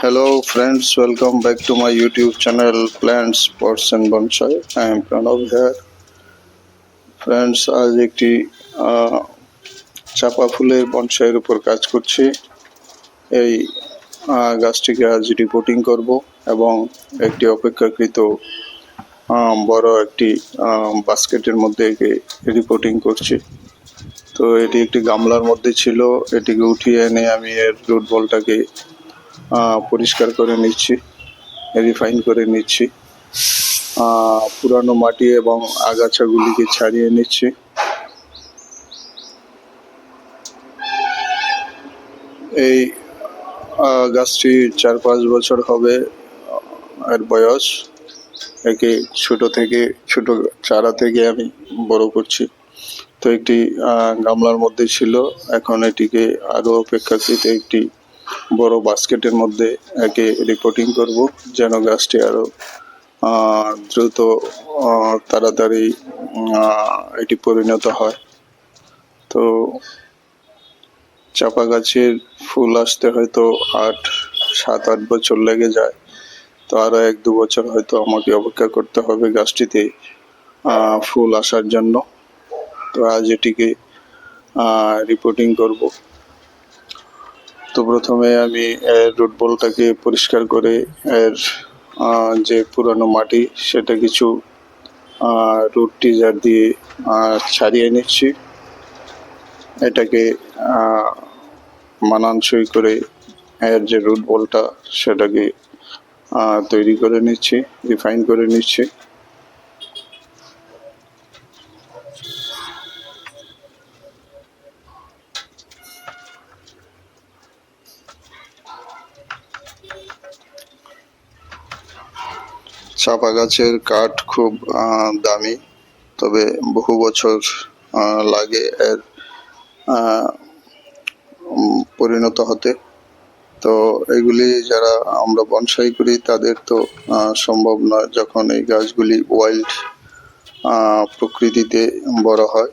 Hello friends, welcome back to my YouTube channel Plants, Pots and Bonsai. I am Pranav here. Friends, আজ একটি চাপা ফুলের বনসাইয়ের উপর কাজ করছি। এই গাছটিকে আজ রিপোর্টিং করব এবং একটি অপেক্ষাকৃত বড় একটি বাস্কেটের মধ্যে একে রিপোর্টিং করছি। তো এটি একটি গামলার মধ্যে ছিল, এটিকে উঠিয়ে এনে আমি এর রুট বলটাকে পরিষ্কার করে নিচ্ছি, রিফাইন করে নিচ্ছি, পুরানো মাটি এবং আগাছাগুলিকে ছাড়িয়ে নিচ্ছি। এই গাছটি 4-5 বছর হবে এর বয়স। একে ছোট চারা থেকে আমি বড় করছি। তো একটি গামলার মধ্যে ছিল, এখন এটিকে আরো অপেক্ষাকৃত একটি বড় বাস্কেটের মধ্যে একে রিপোর্টিং করব, যেন গাছটি আরো দ্রুত তাড়াতাড়ি এটি পরিণত হয়। তো চাপা গাছের ফুল আসতে হয়তো 7-8 বছর লেগে যায়। তো আরো 1-2 বছর হয়তো আমাকে অপেক্ষা করতে হবে গাছটিতে ফুল আসার জন্য। তো আজ এটিকে রিপোর্টিং করব। তো প্রথমে আমি রুট বলটাকে পরিষ্কার করে এর যে পুরানো মাটি সেটা কিছু রুট টিজার দিয়ে ছাড়িয়ে নিচ্ছি। এটাকে মানানসই করে এর যে রুট বলটা সেটাকে তৈরি করে নিচ্ছি, রিফাইন করে নিচ্ছি। চাপা গাছের কাঠ খুব দামি, তবে বহু বছর লাগে এর পরিণত হতে। তো এগুলি যারা আমরা বনসাই করি তাদের তো সম্ভব নয়। যখন এই গাছগুলি ওয়াইল্ড প্রকৃতিতে বড় হয়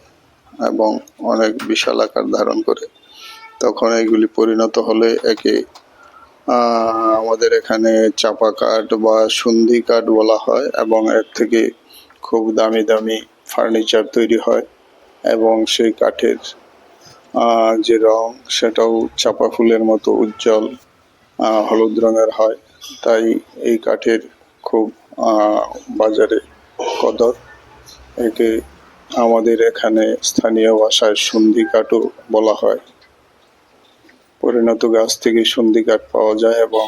এবং অনেক বিশাল আকার ধারণ করে, তখন এগুলি পরিণত হলে একে আমাদের এখানে চাপা কাঠ বা সন্ধি কাঠ বলা হয়, এবং এর থেকে খুব দামি দামি ফার্নিচার তৈরি হয় এবং সেই কাঠের যে রং সেটাও চাপা ফুলের মতো উজ্জ্বল হলুদ রঙের হয়। তাই এই কাঠের খুব বাজারে কদর। একে আমাদের এখানে স্থানীয় ভাষায় সন্ধি কাঠও বলা হয়। পরিণত গাছ থেকে সন্ধি কাঠ পাওয়া যায় এবং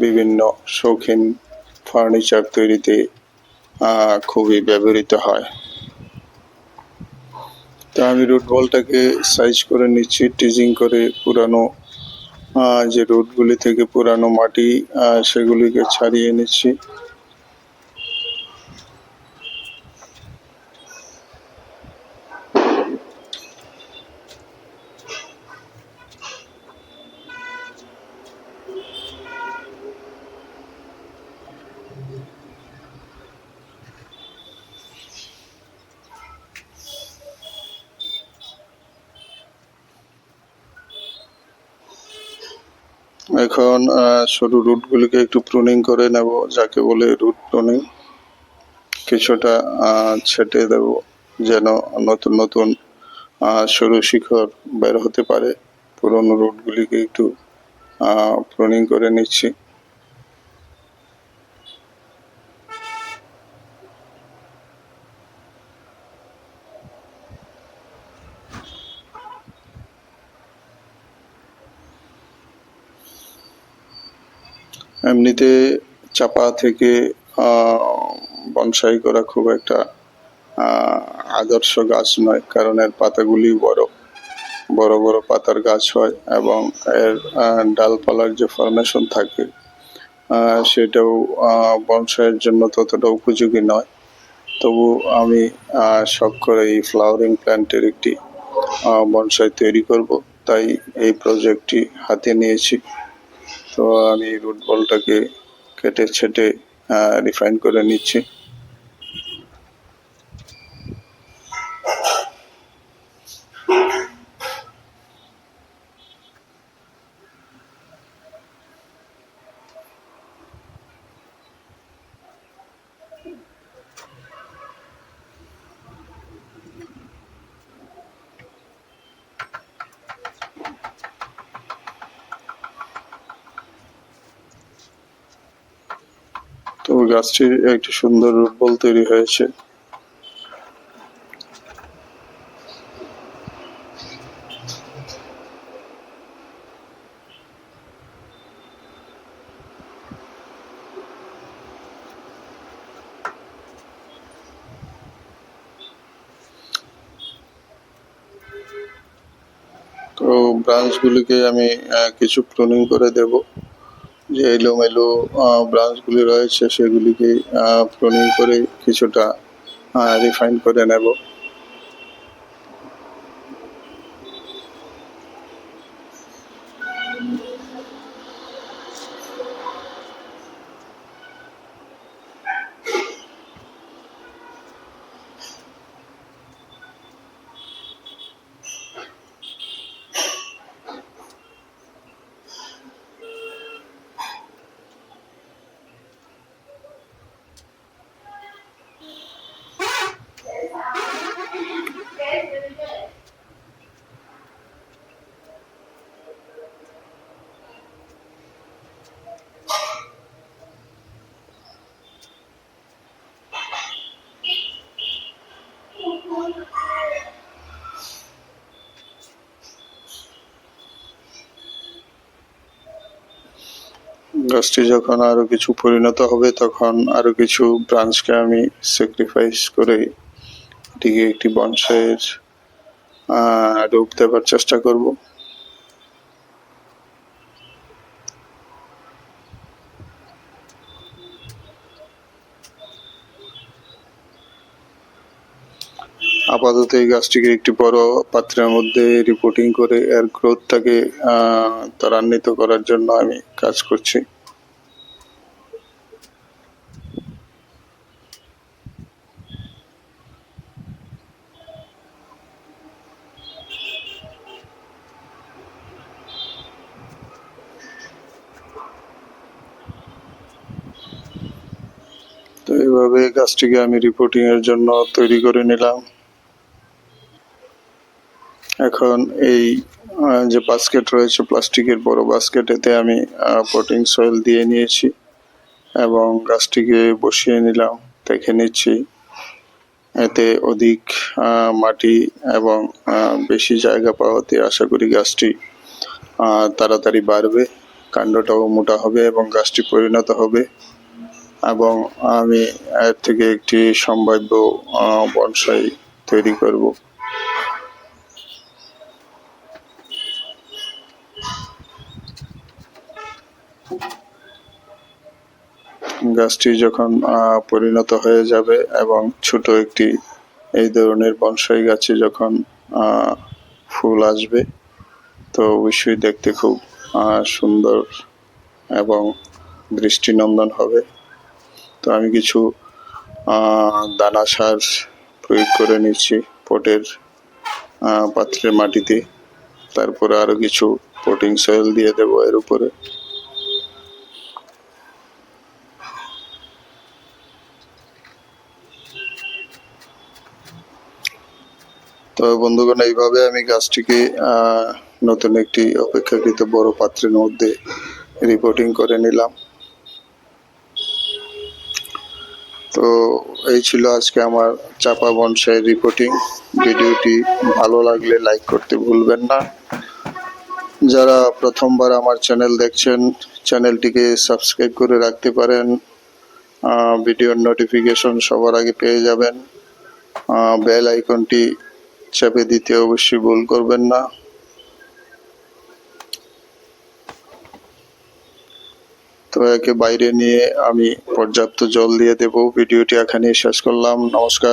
বিভিন্ন শৌখিন ফার্নিচার তৈরিতে খুবই ব্যবহৃত হয়। তো আমি রুট বলটাকে সাইজ করে নিচ্ছি, টিজিং করে পুরানো যে রুটগুলি থেকে পুরানো মাটি সেগুলিকে ছাড়িয়ে নিচ্ছি। এখন সরু রুটগুলিকে একটু প্রুনিং করে নেব, যাকে বলে রুট প্রুনিং। কিছুটা ছেটে দেব যেন নতুন নতুন সরু শিকড় বের হতে পারে। পুরনো রুটগুলিকে একটু প্রুনিং করে নিচ্ছি। এমনিতে চাপা থেকে বনসাই করা খুব একটা আদর্শ গাছ নয়, কারণ এর পাতাগুলি বড় বড় পাতার গাছ হয় এবং এর ডালপালার যে ফরমেশন থাকে সেটাও বনসাইয়ের জন্য ততটা উপযোগী নয়। তবু আমি শখ করে এই ফ্লাওয়ারিং প্ল্যান্টের একটি বনসাই তৈরি করব, তাই এই প্রজেক্টটি হাতে নিয়েছি। তো আমি রুট বলটাকে কেটে ছেটে রিফাইন করে নিচ্ছি। গাছটির একটি সুন্দর রুট বল তৈরি হয়েছে। তো ব্রাঞ্চগুলিকে আমি কিছু প্রুনিং করে দেব, যে এলোমেলো ব্রাঞ্চগুলি রয়েছে সেগুলিকে প্রুনিং করে কিছুটা রিফাইন করে নেব। গাছটি যখন আরো কিছু পরিণত হবে তখন আরো কিছু ব্রাঞ্চকে আমি স্যাক্রিফাইস করে এটিকে একটি বনসাইয়ের রূপ দেবার চেষ্টা করব। আপাতত এই গাছটিকে একটি বড় পাত্রের মধ্যে রিপোর্টিং করে এর গ্রোথটাকে ত্বরান্বিত করার জন্য আমি কাজ করছি। তো এইভাবে গাছটিকে আমি রিপোর্টিং এর জন্য তৈরি করে নিলাম। এখন এই যে বাস্কেট রয়েছে, প্লাস্টিকের বড় বাস্কেটেতে আমি পটিং সয়েল দিয়ে নিয়েছি এবং গাছটিকে বসিয়ে নিলাম। দেখে নিচ্ছি এতে অধিক মাটি এবং বেশি জায়গা পাওয়াতে আশা করি গাছটি তাড়াতাড়ি বাড়বে, কাণ্ডটাও মোটা হবে এবং গাছটি পরিণত হবে এবং আমি এর থেকে একটি সম্ভাব্য বনসাই তৈরি করব। গাছটি যখন পরিণত হয়ে যাবে এবং ছোট একটি এই ধরনের বনসাই গাছে যখন ফুল আসবে তো অবশ্যই দেখতে খুব সুন্দর এবং দৃষ্টিনন্দন হবে। তো আমি কিছু দানা সার প্রয়োগ করে নিচ্ছি পটের পাত্রের মাটিতে, তারপরে আরো কিছু পটিং সয়েল দিয়ে দেবো এর উপরে। তো বন্ধুগণ, এইভাবে আমি গাছটিকে নতুন একটি অপেক্ষাকৃত বড় পাত্রের মধ্যে রিপোর্টিং করে নিলাম। তো এই ছিল আজকে আমার চাপা বনসাই রিপোর্টিং। ভিডিওটি ভালো লাগলে লাইক করতে ভুলবেন না। যারা প্রথমবার আমার চ্যানেল দেখছেন চ্যানেলটিকে সাবস্ক্রাইব করে রাখতে পারেন, ভিডিওর নোটিফিকেশন সবার আগে পেয়ে যাবেন। বেল আইকনটি চেপে দিতে অবশ্যই ভুল করবেন না। তো একে বাইরে নিয়ে আমি পর্যাপ্ত জল দিয়ে দেব। ভিডিওটি এখানেই শেষ করলাম। নমস্কার।